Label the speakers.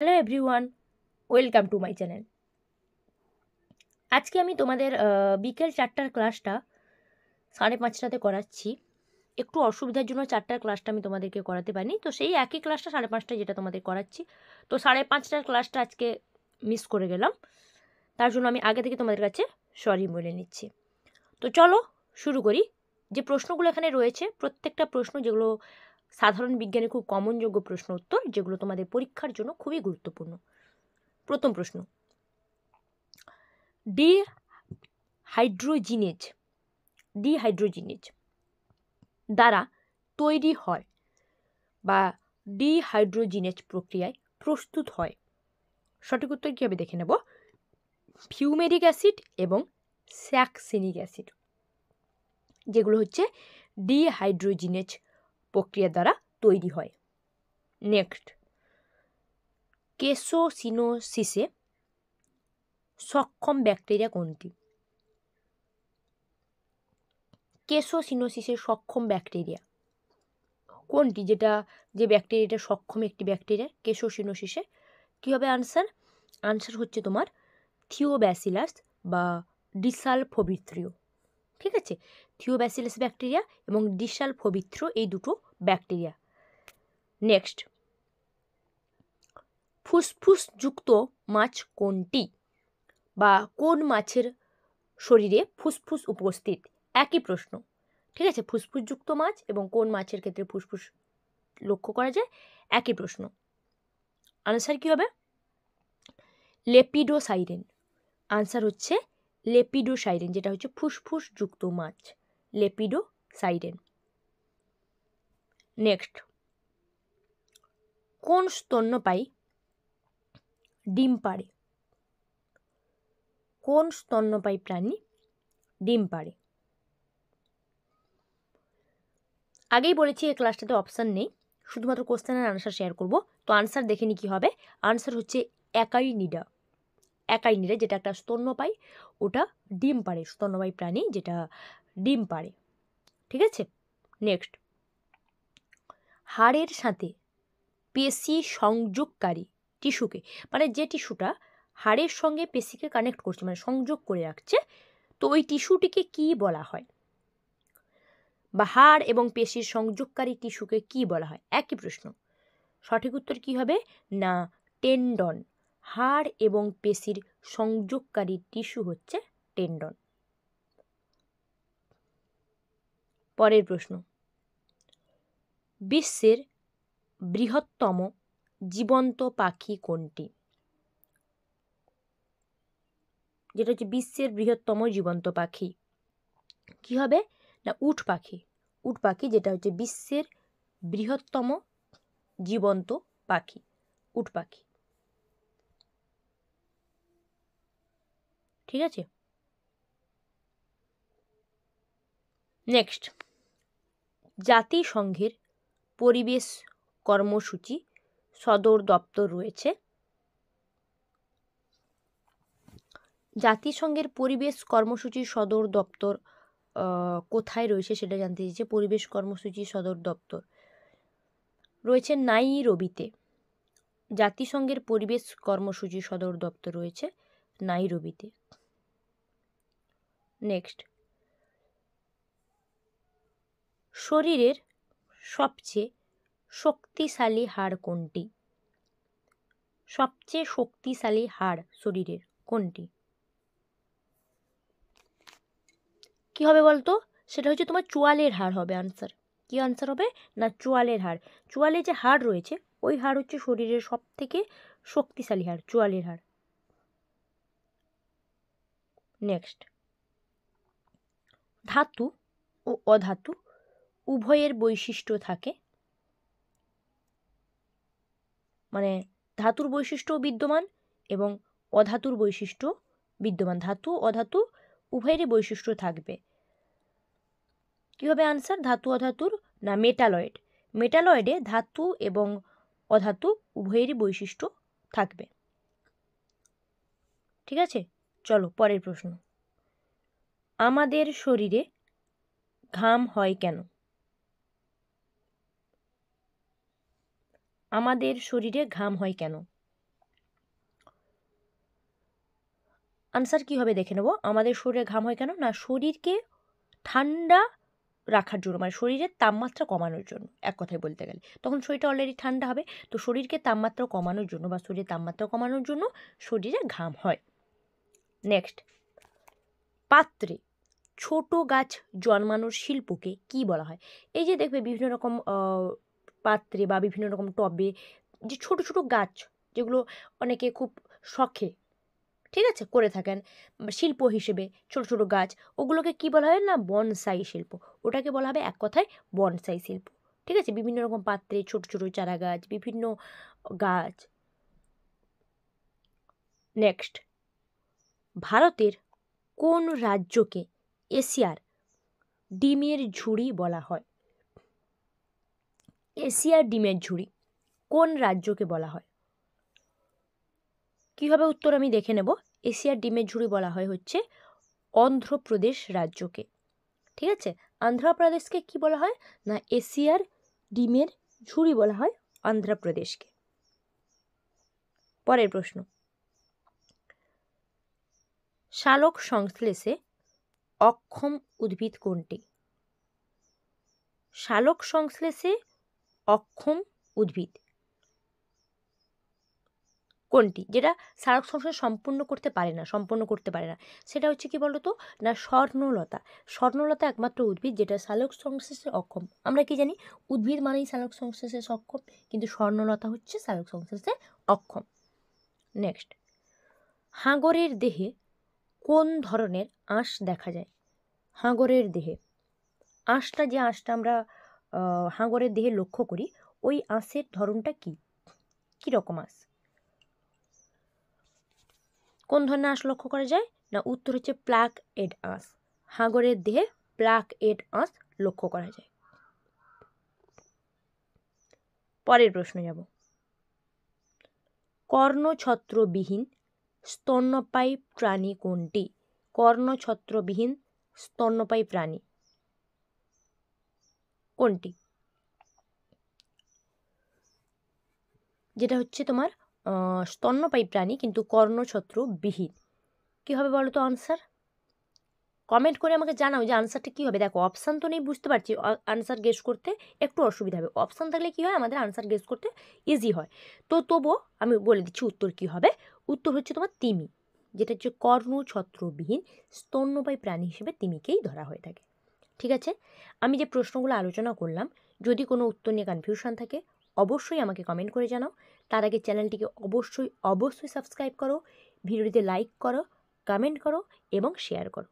Speaker 1: Hello everyone, welcome to my channel. আজকে আমি তোমাদের বিকেল 4টার ক্লাসটা 5:30টাতে করাচ্ছি। একটু অসুবিধার জন্য 4টার ক্লাসটা আমি তোমাদেরকে করাতে পারিনি, তো সেই একই ক্লাসটা 5:30টায় যেটা তোমাদের করাচ্ছি। তো 5:30টার ক্লাসটা আজকে মিস করে গেলাম, তার জন্য আমি আগে থেকে তোমাদের কাছে সরি বলে নিচ্ছি। তো চলো শুরু করি। যে প্রশ্নগুলো এখানে রয়েছে প্রত্যেকটা প্রশ্ন যেগুলো সাধারণ বিজ্ঞানে খুব কমনযোগ্য প্রশ্ন উত্তর, যেগুলো তোমাদের পরীক্ষার জন্য খুবই গুরুত্বপূর্ণ। প্রথম প্রশ্ন, ডিহাইড্রোজিনেজ দ্বারা তৈরি হয় বা ডিহাইড্রোজিনেজ প্রক্রিয়ায় প্রস্তুত হয়। সঠিক উত্তর কী হবে দেখে নেব। ফিউমেরিক অ্যাসিড এবং স্যাকসিনিক অ্যাসিড, যেগুলো হচ্ছে ডিহাইড্রোজিনেজ প্রক্রিয়া দ্বারা তৈরি হয়। নেক্সট, কেসোসিনোসিসে সক্ষম ব্যাকটেরিয়া কোনটি? কেসোসিনোসিসে সক্ষম ব্যাকটেরিয়া কোনটি? যে ব্যাকটেরিয়াটা সক্ষম একটি ব্যাকটেরিয়া কেসোসিনোসিসে, কী হবে আনসার? আনসার হচ্ছে তোমার থিওব্যাসিলাস বা ডিসালফোভিত্রিও। ঠিক আছে, থিওব্যাসিলাস ব্যাকটেরিয়া এবং ডিসালফোভিত্রিও, এই দুটো ব্যাকটেরিয়া। নেক্সট, ফুসফুসযুক্ত মাছ কোনটি বা কোন মাছের শরীরে ফুসফুস উপস্থিত? একই প্রশ্ন। ঠিক আছে, ফুসফুসযুক্ত মাছ এবং কোন মাছের ক্ষেত্রে ফুসফুস লক্ষ্য করা যায়, একই প্রশ্ন। আনসার কী হবে? লেপিডোসাইরেন। আনসার হচ্ছে লেপিডোসাইরেন, যেটা হচ্ছে ফুসফুসযুক্ত মাছ, লেপিডোসাইরেন। নেক্সট, কোন স্তন্যপায়ী ডিম পাড়ে? কোন স্তন্যপায়ী প্রাণী ডিম পাড়ে? আগেই বলেছি এই ক্লাসটাতে অপশান নেই, শুধুমাত্র কোশ্চেনের আনসার শেয়ার করব। তো আনসার দেখে নি কী হবে। আনসার হচ্ছে অ্যাকাইনিডা। অ্যাকাইনিডা যেটা একটা স্তন্যপায়ী, ওটা ডিম পাড়ে, স্তন্যপায়ী প্রাণী যেটা ডিম পাড়ে। ঠিক আছে। নেক্সট, হাড়ের সাথে পেশি সংযোগকারী টিস্যুকে, মানে যে টিস্যুটা হাড়ের সঙ্গে পেশিকে কানেক্ট করছে, মানে সংযোগ করে রাখছে, তো ওই টিস্যুটিকে কি বলা হয়? বা হাড় এবং পেশির সংযোগকারী টিস্যুকে কি বলা হয়? একই প্রশ্ন। সঠিক উত্তর কি হবে? না, টেন্ডন। হাড় এবং পেশির সংযোগকারী টিস্যু হচ্ছে টেন্ডন। পরের প্রশ্ন, বিশ্বের বৃহত্তম জীবন্ত পাখি কোনটি? যেটা হচ্ছে বিশ্বের বৃহত্তম জীবন্ত পাখি, কি হবে? না, উট পাখি। উট পাখি যেটা হচ্ছে বিশ্বের বৃহত্তম জীবন্ত পাখি, উট পাখি। ঠিক আছে। নেক্সট, জাতিসংঘের পরিবেশ কর্মসূচি সদর দপ্তর রয়েছে। জাতিসংঘের পরিবেশ কর্মসূচির সদর দপ্তর কোথায় রয়েছে সেটা জানতে চাইছে। পরিবেশ কর্মসূচির সদর দপ্তর রয়েছে নাইরোবিতে। জাতিসংঘের পরিবেশ কর্মসূচির সদর দপ্তর রয়েছে নাইরোবিতে। নেক্সট, শরীরের সবচেয়ে শক্তিশালী হাড় কোনটি? সবচেয়ে শক্তিশালী হাড় শরীরের কোনটি? কি হবে বলতো? সেটা হচ্ছে তোমার চোয়ালের হাড় হবে আনসার। কি আনসার হবে? না, চোয়ালের হাড়। চোয়ালে যে হাড় রয়েছে ওই হাড় হচ্ছে শরীরের সব থেকে শক্তিশালী হাড়, চোয়ালের হাড়। নেক্সট, ধাতু ও অধাতু উভয়ের বৈশিষ্ট্য থাকে, মানে ধাতুর বৈশিষ্ট্য বিদ্যমান এবং অধাতুর বৈশিষ্ট্য বিদ্যমান। ধাতু অধাতু উভয়েরই বৈশিষ্ট্য থাকবে। কী হবে আনসার ধাতু অধাতুর? না, মেটালয়েড। মেটালয়েডে ধাতু এবং অধাতু উভয়েরই বৈশিষ্ট্য থাকবে। ঠিক আছে, চলো পরের প্রশ্ন। আমাদের শরীরে ঘাম হয় কেন? আমাদের শরীরে ঘাম হয় কেন? আনসার কী হবে দেখে নেব। আমাদের শরীরে ঘাম হয় কেন? না শরীরকে ঠান্ডা রাখার জন্য, মানে শরীরের তাপমাত্রা কমানোর জন্য, এক কথায় বলতে গেলে। তখন শরীরটা অলরেডি ঠান্ডা হবে, তো শরীরকে তাপমাত্রা কমানোর জন্য বা শরীরের তাপমাত্রা কমানোর জন্য শরীরে ঘাম হয়। নেক্সট, পাত্রে ছোট গাছ জন্মানোর শিল্পকে কি বলা হয়? এই যে দেখবে বিভিন্ন রকম পাত্রে বা বিভিন্ন রকম টবে যে ছোট ছোট গাছ, যেগুলো অনেকে খুব শখে, ঠিক আছে, করে থাকেন শিল্প হিসেবে, ছোট ছোট গাছ, ওগুলোকে কি বলা হয়? না বনসাই শিল্প। ওটাকে বলা হবে এক কথায় বনসাই শিল্প। ঠিক আছে, বিভিন্ন রকম পাত্রে ছোট ছোট চারা গাছ, বিভিন্ন গাছ। নেক্সট, ভারতের কোন রাজ্যকে এশিয়ার ডিমের ঝুড়ি বলা হয়? এশিয়ার ডিমের ঝুড়ি কোন রাজ্যকে বলা হয়? কীভাবে উত্তর আমি দেখে নেব। এশিয়ার ডিমের ঝুড়ি বলা হয় হচ্ছে অন্ধ্রপ্রদেশ রাজ্যকে। ঠিক আছে, অন্ধ্রপ্রদেশকে কি বলা হয়? না এশিয়ার ডিমের ঝুড়ি বলা হয় অন্ধ্রপ্রদেশকে। পরের প্রশ্ন, সালোক সংশ্লেষে অক্ষম উদ্ভিদ কোনটি? সালোক সংশ্লেষে অক্ষম উদ্ভিদ কোনটি? যেটা সালোক সংশ্লেষ সম্পন্ন করতে পারে না, সেটা হচ্ছে কি বলতো? না স্বর্ণলতা। স্বর্ণলতা একমাত্র উদ্ভিদ যেটা সালোক সংশ্লেষে অক্ষম। আমরা কি জানি? উদ্ভিদ মানেই সালোক সংশ্লেষে সক্ষম, কিন্তু স্বর্ণলতা হচ্ছে সালোক সংশ্লেষে অক্ষম। নেক্সট, হাঙরের দেহে কোন ধরনের আঁশ দেখা যায়? হাঙরের দেহে আঁশটা, যে আঁশটা আমরা হাঙরের দেহে লক্ষ্য করি, ওই আঁশের ধরনটা কি? কী রকম আঁশ? কোন ধরনের আঁশ লক্ষ্য করা যায়? না উত্তর হচ্ছে প্লাক এড আঁশ। হাঙরের দেহে প্লাক এড আঁশ লক্ষ্য করা যায়। পরের প্রশ্ন যাব, কর্ণছত্রবিহীন স্তন্যপায়ী প্রাণী কোনটি? কর্ণছত্রবিহীন স্তন্যপায়ী প্রাণী কোনটি? যেটা হচ্ছে তোমার স্তন্যপায়ী প্রাণী কিন্তু কর্ণছত্রবিহীন। কী হবে বলো তো আনসার? কমেন্ট করে আমাকে জানাও যে আনসারটা কী হবে। দেখো অপশান তো নেই, বুঝতে পারছি আনসার গেস করতে একটু অসুবিধা হবে। অপশান থাকলে কী হয়, আমাদের আনসার গেস করতে ইজি হয়। তো তবুও আমি বলে দিচ্ছি উত্তর কী হবে। উত্তর হচ্ছে তোমার তিমি, যেটা হচ্ছে কর্ণছত্রবিহীন স্তন্যপায়ী প্রাণী হিসেবে তিমিকেই ধরা হয়ে থাকে। ঠিক আছে, আমি যে প্রশ্নগুলো আলোচনা করলাম, যদি কোনো উত্তর নিয়ে কনফিউশন থাকে অবশ্যই আমাকে কমেন্ট করে জানাও। তার আগে চ্যানেলটিকে অবশ্যই সাবস্ক্রাইব করো, ভিডিওটিতে লাইক করো, কমেন্ট করো এবং শেয়ার করো।